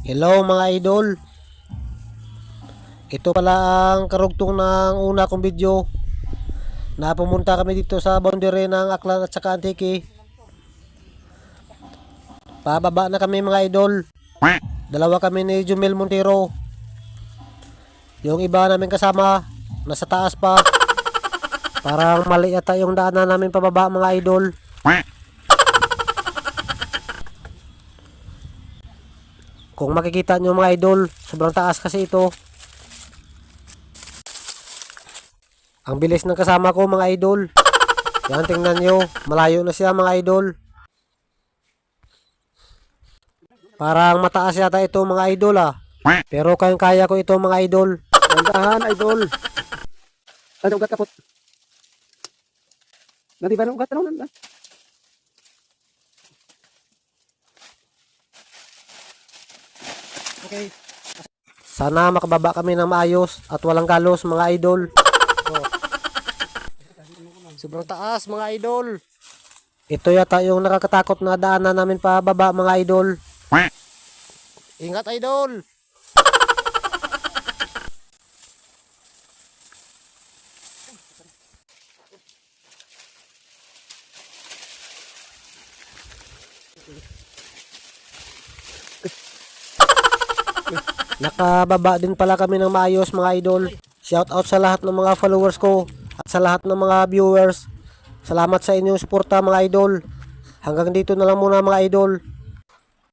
Hello mga idol. Ito pala ang karugtong ng una kong video na pumunta kami dito sa boundary ng Aklan at saka Antique. Pababa na kami mga idol. Dalawa kami ni Jumel Montero. Yung iba namin kasama nasa taas pa. Parang mali yata yung daanan namin pababa mga idol. Kung makikita nyo mga idol, sobrang taas kasi ito. Ang bilis ng kasama ko mga idol. Yan, tingnan nyo, malayo na siya mga idol. Parang mataas yata ito mga idol Pero kayang-kaya ko ito mga idol. Gandahan, idol. Ano ugat kapot? Nanti ba ng ugat? Ano nanda? Okay. Sana makababa kami ng maayos at walang galos mga idol. Oh. Sobrang taas mga idol. Ito yata yung nakakatakot na daanan namin pa baba mga idol. Ingat idol. Nakababa din pala kami ng maayos mga idol. Shout out sa lahat ng mga followers ko at sa lahat ng mga viewers. Salamat sa inyong suporta mga idol. Hanggang dito na lang muna mga idol.